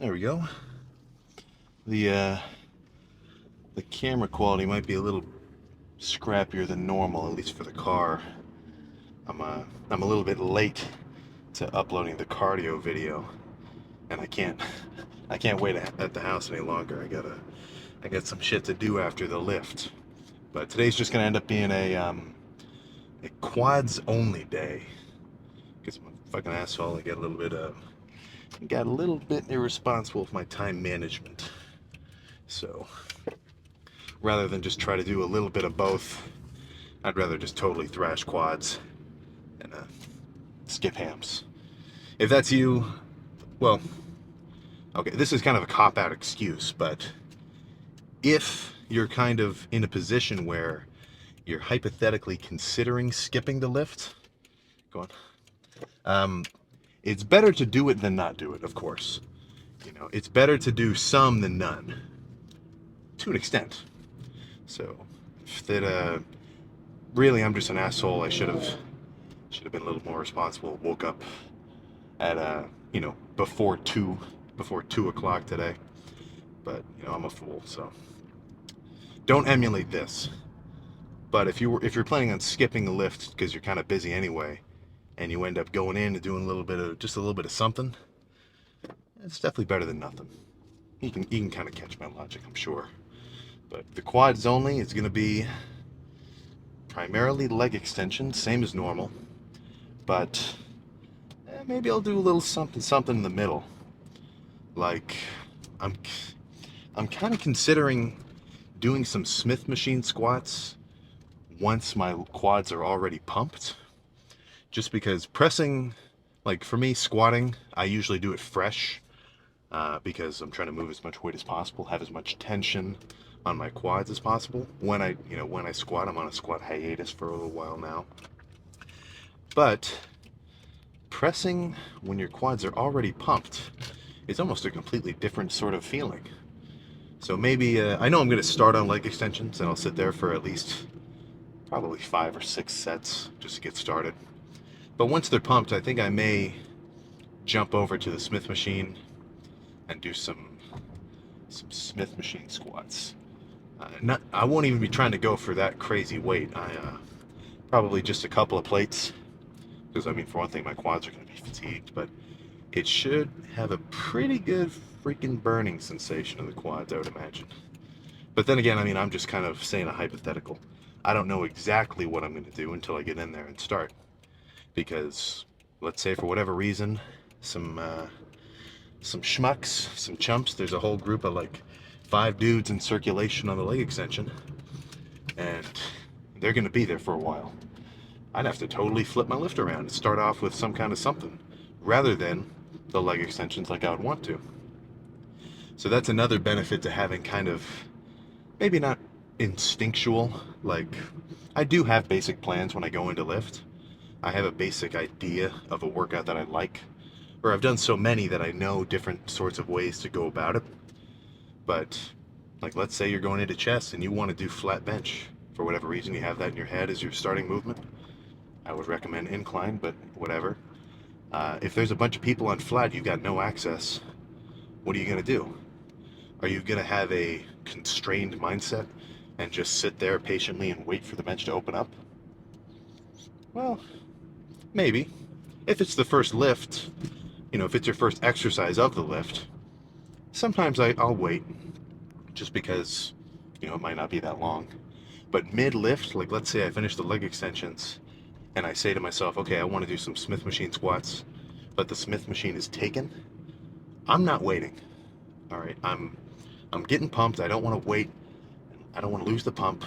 There we go. The uh, the camera quality might be a little scrappier than normal, at least for the car. I'm uh, I'm a little bit late to uploading the cardio video, and I can't wait at the house any longer. I got some shit to do after the lift. But today's just gonna end up being a quads only day. Because I'm a fucking asshole. I got a little bit irresponsible with my time management. So rather than just try to do a little bit of both, I'd rather just totally thrash quads and skip hams. If that's you, well, okay, this is kind of a cop-out excuse, but if you're kind of in a position where you're hypothetically considering skipping the lift, go on. Um, it's better to do it than not do it, of course. You know, it's better to do some than none, to an extent. So, if that really, I'm just an asshole. I should have been a little more responsible. Woke up at before 2 o'clock today. But I'm a fool, so don't emulate this. But if you're planning on skipping the lift because you're kind of busy anyway, and you end up going in and doing a little bit of something, it's definitely better than nothing. You can kind of catch my logic, I'm sure. But the quads only is going to be primarily leg extension, same as normal. But maybe I'll do a little something in the middle. Like I'm I'm kind of considering doing some Smith machine squats once my quads are already pumped. Just because pressing, like for me, squatting, I usually do it fresh because I'm trying to move as much weight as possible, have as much tension on my quads as possible. When I squat, I'm on a squat hiatus for a little while now. But pressing when your quads are already pumped is almost a completely different sort of feeling. So maybe, I know I'm going to start on leg extensions and I'll sit there for at least probably 5 or 6 sets just to get started. But once they're pumped, I think I may jump over to the Smith machine and do some Smith machine squats. I won't even be trying to go for that crazy weight. Probably just a couple of plates, because I mean, for one thing, my quads are going to be fatigued, but it should have a pretty good freaking burning sensation in the quads, I would imagine. But then again, I mean, I'm just kind of saying a hypothetical. I don't know exactly what I'm going to do until I get in there and start. Because, let's say for whatever reason, some schmucks, some chumps, there's a whole group of like 5 dudes in circulation on the leg extension, and they're going to be there for a while. I'd have to totally flip my lift around and start off with some kind of something, rather than the leg extensions like I would want to. So that's another benefit to having kind of, maybe not instinctual, like, I do have basic plans when I go into lift. I have a basic idea of a workout that I like, or I've done so many that I know different sorts of ways to go about it. But, like, let's say you're going into chest and you want to do flat bench. For whatever reason, you have that in your head as your starting movement. I would recommend incline, but whatever. If there's a bunch of people on flat, you've got no access. What are you going to do? Are you going to have a constrained mindset and just sit there patiently and wait for the bench to open up? Well, maybe. If it's the first lift, if it's your first exercise of the lift, sometimes I'll wait just because, it might not be that long. But mid-lift, like let's say I finish the leg extensions and I say to myself, okay, I want to do some Smith machine squats, but the Smith machine is taken, I'm not waiting. All right, I'm getting pumped. I don't want to wait. I don't want to lose the pump.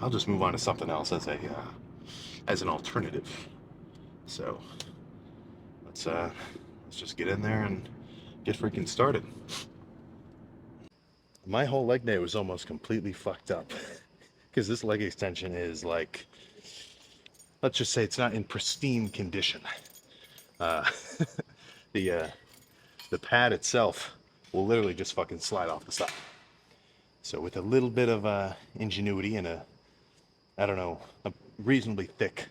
I'll just move on to something else as an alternative. So let's just get in there and get freaking started. My whole leg day was almost completely fucked up because this leg extension is like, let's just say it's not in pristine condition. Uh, the uh, the pad itself will literally just fucking slide off the side. So with a little bit of ingenuity and I don't know, a reasonably thick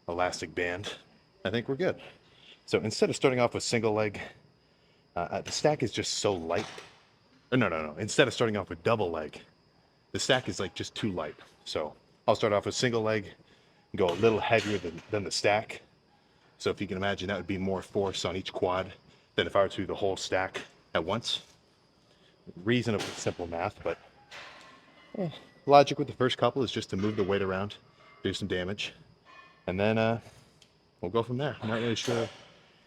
elastic band, I think we're good. So instead of starting off with single leg, The stack is just so light. Or no. Instead of starting off with double leg, the stack is like just too light. So I'll start off with single leg, go a little heavier than the stack. So if you can imagine, that would be more force on each quad than if I were to do the whole stack at once. Reasonably simple math, but logic with the first couple is just to move the weight around, do some damage, and then we'll go from there. I'm not really sure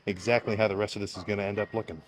exactly how the rest of this is going to end up looking.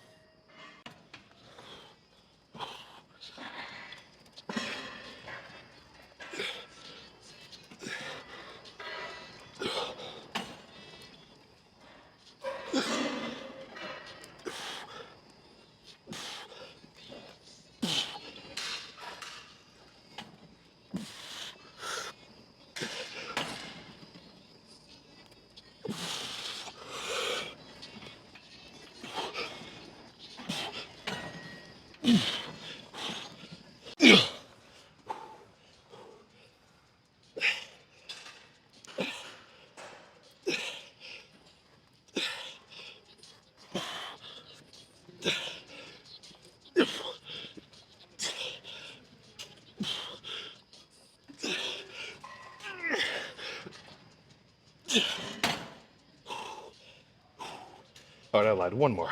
All right, I lied. One more.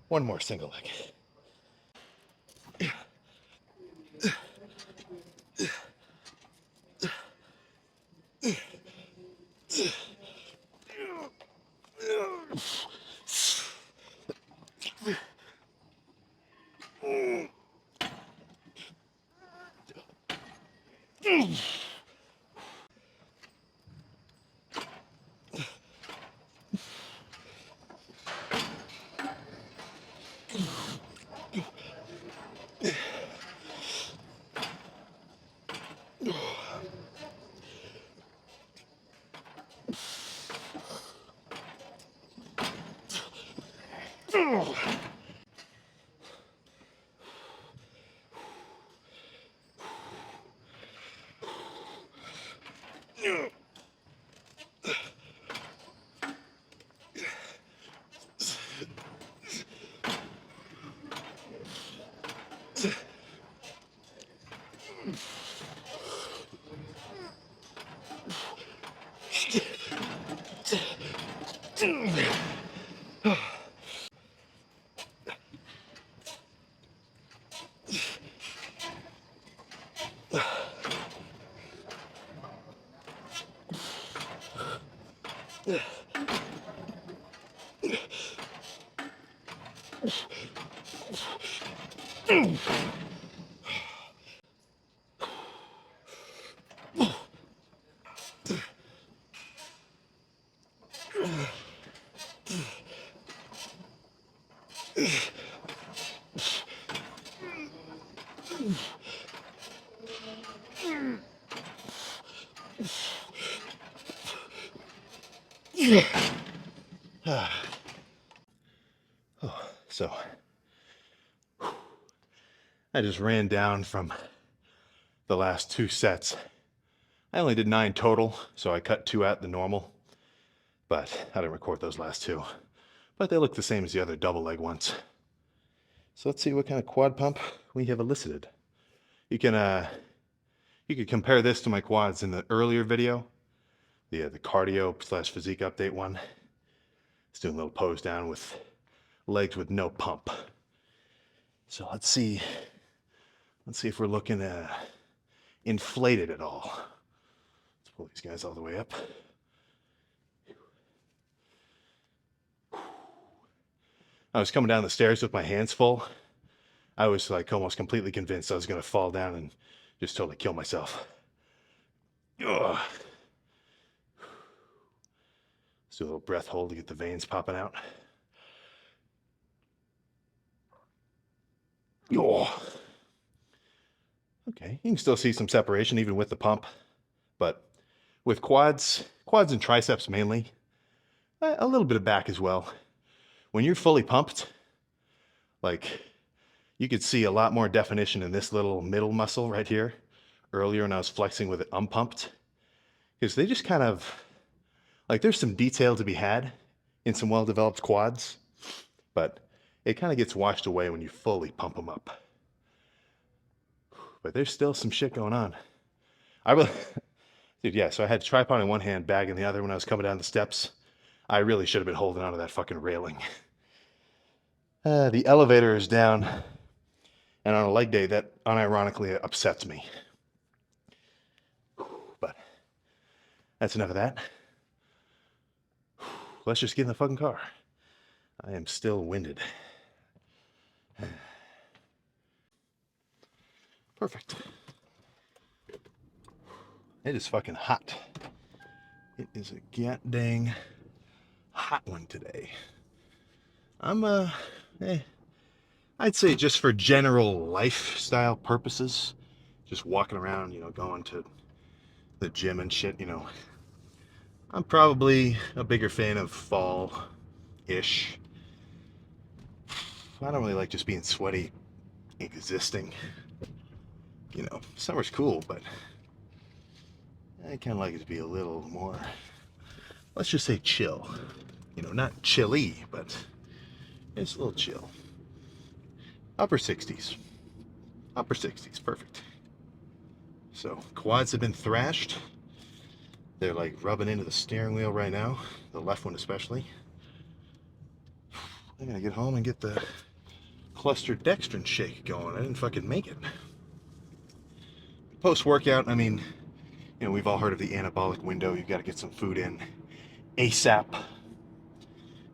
One more single leg. So I just ran down from the last 2 sets. I only did 9 total, so I cut 2 out the normal, but I didn't record those last 2. But they look the same as the other double leg ones. So let's see what kind of quad pump we have elicited. You can compare this to my quads in the earlier video, the cardio / physique update one. It's doing a little pose down with legs with no pump. So let's see if we're looking inflated at all. Let's pull these guys all the way up. I was coming down the stairs with my hands full. I was like almost completely convinced I was going to fall down and just totally kill myself. Ugh. Let's do a little breath hold to get the veins popping out. Oh. Okay, you can still see some separation even with the pump, but with quads and triceps mainly, a little bit of back as well. When you're fully pumped, like you could see a lot more definition in this little middle muscle right here earlier when I was flexing with it unpumped, because they just kind of, like there's some detail to be had in some well-developed quads. but it kind of gets washed away when you fully pump them up. But there's still some shit going on. I really, dude, yeah. So I had tripod in one hand, bag in the other when I was coming down the steps. I really should have been holding onto that fucking railing. The elevator is down, and on a leg day, that unironically upsets me. But that's enough of that. Let's just get in the fucking car. I am still winded. Perfect. It is fucking hot. It is a goddamn hot one today. I'm I'd say just for general lifestyle purposes, just walking around, going to the gym and shit, I'm probably a bigger fan of fall-ish. I don't really like just being sweaty existing. Summer's cool, but I kind of like it to be a little more, let's just say chill. Not chilly, but it's a little chill. Upper 60s. Upper 60s, perfect. So, quads have been thrashed. They're like rubbing into the steering wheel right now, the left one especially. I gotta get home and get the cluster dextrin shake going. I didn't fucking make it. Post-workout, I mean, we've all heard of the anabolic window. You've got to get some food in ASAP.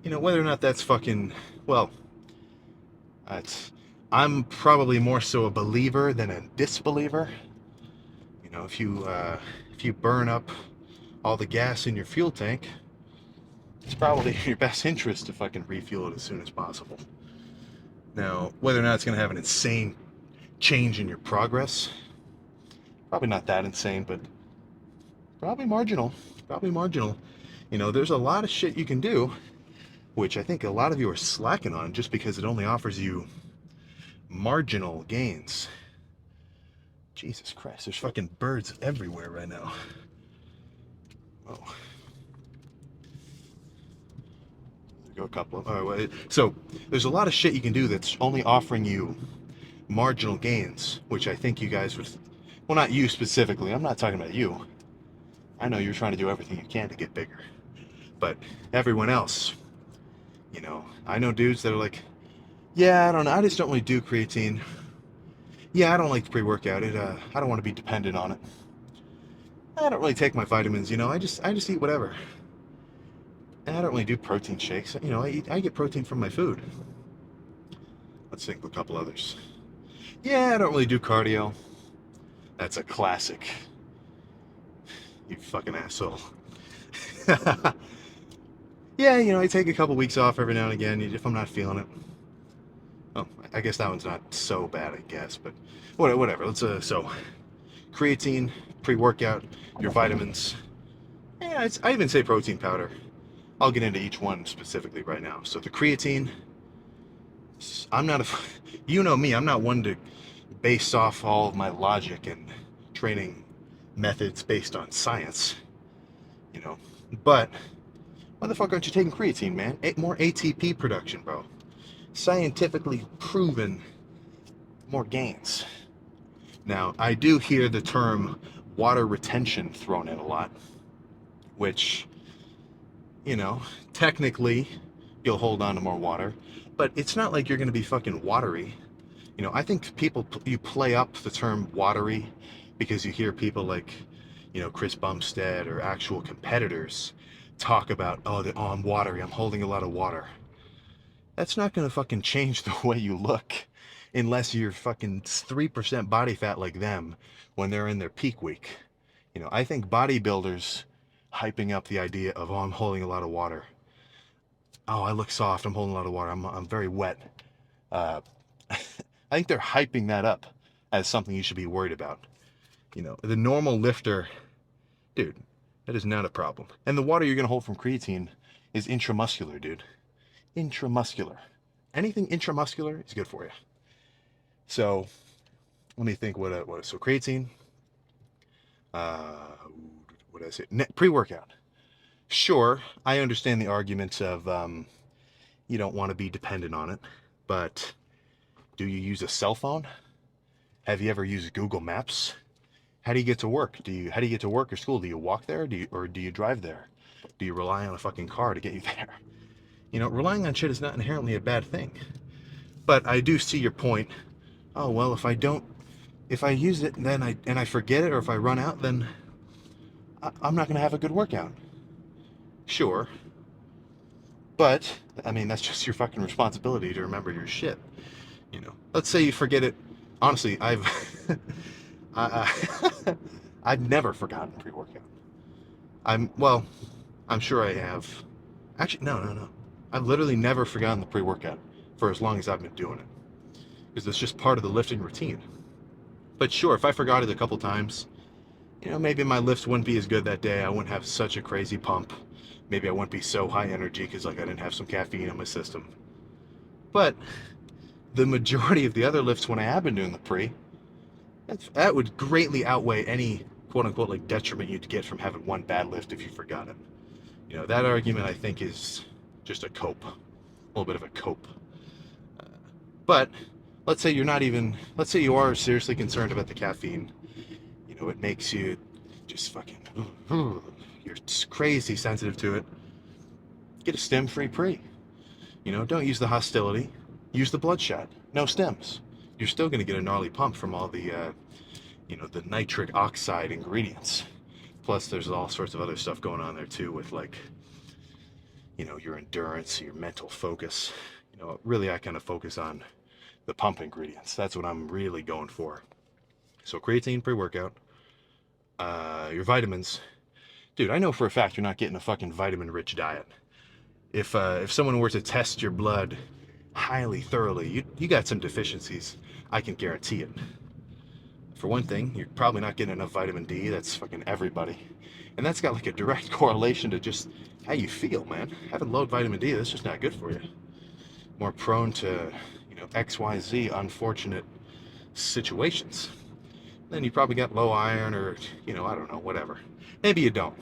Whether or not that's fucking, well, I'm probably more so a believer than a disbeliever. If you burn up all the gas in your fuel tank, it's probably in your best interest to fucking refuel it as soon as possible. Now, whether or not it's going to have an insane change in your progress, probably not that insane, but probably marginal. Probably marginal. There's a lot of shit you can do, which I think a lot of you are slacking on just because it only offers you marginal gains. Jesus Christ, there's fucking birds everywhere right now. Oh. There go a couple of, so there's a lot of shit you can do that's only offering you marginal gains, which I think you guys would, well, not you specifically, I'm not talking about you. I know you're trying to do everything you can to get bigger. But everyone else, I know dudes that are like, yeah, I don't know, I just don't really do creatine. Yeah, I don't like the pre-workout. I don't want to be dependent on it. I don't really take my vitamins, I just eat whatever. And I don't really do protein shakes. I get protein from my food. Let's think of a couple others. Yeah, I don't really do cardio. That's a classic. You fucking asshole. Yeah, I take a couple weeks off every now and again if I'm not feeling it. Oh, I guess that one's not so bad, I guess, but whatever. Let's so creatine, pre-workout, your vitamins. Yeah, I even say protein powder. I'll get into each one specifically right now. So the creatine, I'm not a, you know me, I'm not one to base off all of my logic and training methods based on science, but why the fuck aren't you taking creatine, man? More ATP production, bro. Scientifically proven more gains. Now, I do hear the term water retention thrown in a lot, which, technically you'll hold on to more water, but it's not like you're going to be fucking watery. I think you play up the term watery because you hear people like, Chris Bumstead or actual competitors talk about, oh, I'm watery, I'm holding a lot of water. That's not going to fucking change the way you look unless you're fucking 3% body fat like them when they're in their peak week. I think bodybuilders hyping up the idea of, oh, I'm holding a lot of water. Oh, I look soft, I'm holding a lot of water, I'm very wet. I think they're hyping that up as something you should be worried about. The normal lifter, dude, that is not a problem. And the water you're going to hold from creatine is intramuscular, dude. Intramuscular. Anything intramuscular is good for you. So, let me think so creatine, what did I say? Pre-workout. Sure, I understand the arguments of, You don't want to be dependent on it. But do you use a cell phone? Have you ever used Google Maps? How do you get to work? How do you get to work or school? Do you walk there? Or do you drive there? Do you rely on a fucking car to get you there? Relying on shit is not inherently a bad thing. But I do see your point. Oh well, if I use it and I forget it, or if I run out, then I'm not gonna have a good workout. Sure, but I mean that's just your fucking responsibility to remember your shit. Let's say you forget it. Honestly, I, I've never forgotten pre-workout. Well, I'm sure I have. Actually, no. I've literally never forgotten the pre-workout for as long as I've been doing it, because it's just part of the lifting routine. But sure, if I forgot it a couple times, maybe my lifts wouldn't be as good that day. I wouldn't have such a crazy pump. Maybe I wouldn't be so high energy because like I didn't have some caffeine in my system. But the majority of the other lifts when I have been doing the pre, that would greatly outweigh any quote unquote like detriment you'd get from having one bad lift if you forgot it. That argument I think is just a little bit of a cope. But let's say let's say you are seriously concerned about the caffeine. It makes you just fucking, you're crazy sensitive to it. Get a stem-free pre. Don't use the hostility. Use the bloodshot. No stems. You're still going to get a gnarly pump from all the, the nitric oxide ingredients. Plus, there's all sorts of other stuff going on there too with like, your endurance, your mental focus. Really, I kind of focus on the pump ingredients. That's what I'm really going for. So creatine pre-workout. Your vitamins. Dude, I know for a fact you're not getting a fucking vitamin-rich diet. If someone were to test your blood highly thoroughly, you got some deficiencies. I can guarantee it. For one thing, you're probably not getting enough vitamin D. That's fucking everybody. And that's got like a direct correlation to just how you feel, man. Having low vitamin D, that's just not good for you. More prone to, XYZ unfortunate situations. Then you probably got low iron or, I don't know, whatever. Maybe you don't.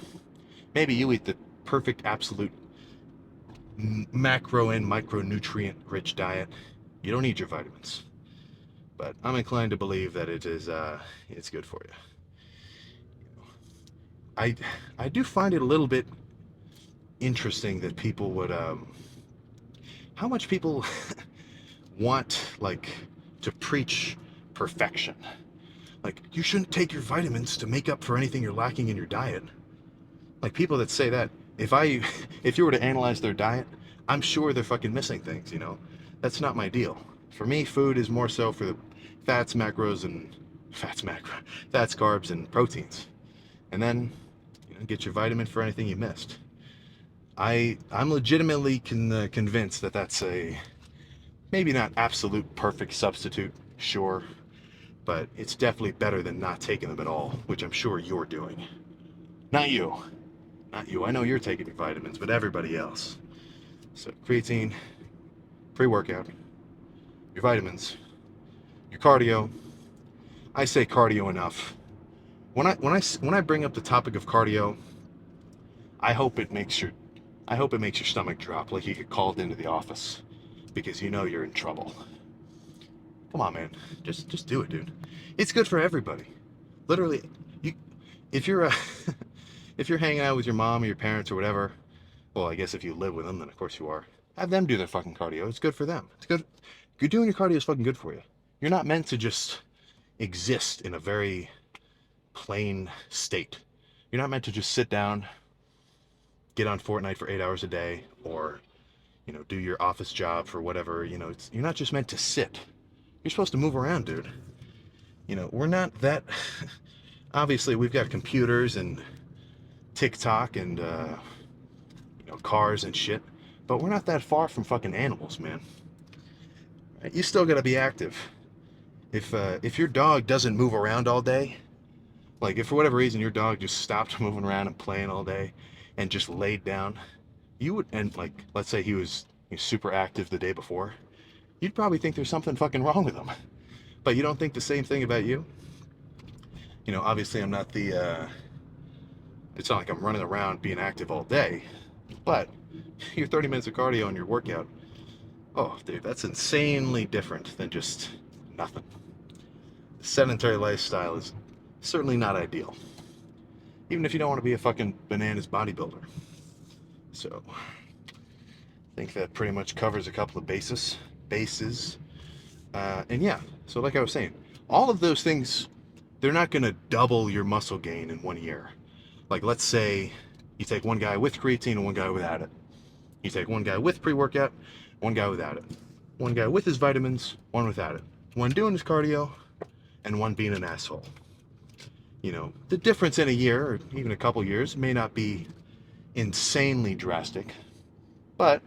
Maybe you eat the perfect, absolute macro and micronutrient rich diet. You don't need your vitamins. But I'm inclined to believe that it's good for you. I do find it a little bit interesting that people would, how much people want, like, to preach perfection. Like, you shouldn't take your vitamins to make up for anything you're lacking in your diet. Like, people that say that, if you were to analyze their diet, I'm sure they're fucking missing things, That's not my deal. For me, food is more so for the fats, carbs, and proteins. And then, get your vitamin for anything you missed. I'm legitimately convinced that that's a maybe not absolute perfect substitute, sure, but it's definitely better than not taking them at all, which I'm sure you're doing. Not you. Not you. I know you're taking your vitamins, but everybody else. So creatine, pre-workout, your vitamins, your cardio. I say cardio enough. When I bring up the topic of cardio, I hope it makes your stomach drop, like you get called into the office because you're in trouble. Come on, man. Just do it, dude. It's good for everybody. Literally, if you're if you're hanging out with your mom or your parents or whatever, well, I guess if you live with them, then of course you are. Have them do their fucking cardio. It's good for them. It's good. You're doing your cardio is fucking good for you. You're not meant to just exist in a very plain state. You're not meant to just sit down, get on Fortnite for 8 hours a day, or do your office job for whatever. You're not just meant to sit. You're supposed to move around, dude. We're not that. Obviously, we've got computers and TikTok and cars and shit, but we're not that far from fucking animals, man. Right? You still gotta be active. If your dog doesn't move around all day, like if for whatever reason your dog just stopped moving around and playing all day and just laid down, and like let's say he was super active the day before, you'd probably think there's something fucking wrong with him. But you don't think the same thing about you? Obviously I'm not it's not like I'm running around being active all day, but your 30 minutes of cardio and your workout Oh, dude, that's insanely different than just nothing. The sedentary lifestyle is certainly not ideal, even if you don't want to be a fucking bananas bodybuilder. So, I think that pretty much covers a couple of bases. And yeah, so like I was saying, all of those things, they're not going to double your muscle gain in 1 year. Like, let's say you take one guy with creatine and one guy without it. You take one guy with pre-workout, one guy without it. One guy with his vitamins, one without it. One doing his cardio, and one being an asshole. You know, the difference in a year or even a couple years may not be insanely drastic, but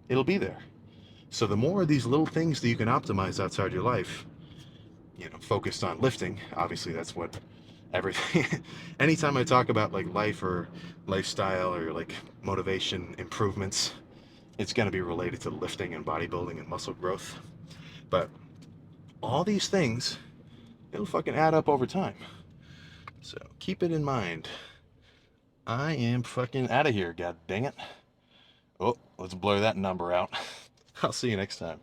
it'll be there. So the more of these little things that you can optimize outside your life, you know, focused on lifting, obviously that's what everything, anytime I talk about like life or lifestyle or like motivation improvements, it's going to be related to lifting and bodybuilding and muscle growth. But all these things, it'll fucking add up over time. So keep it in mind. I am fucking out of here, god dang it. Oh, let's blur that number out. I'll see you next time.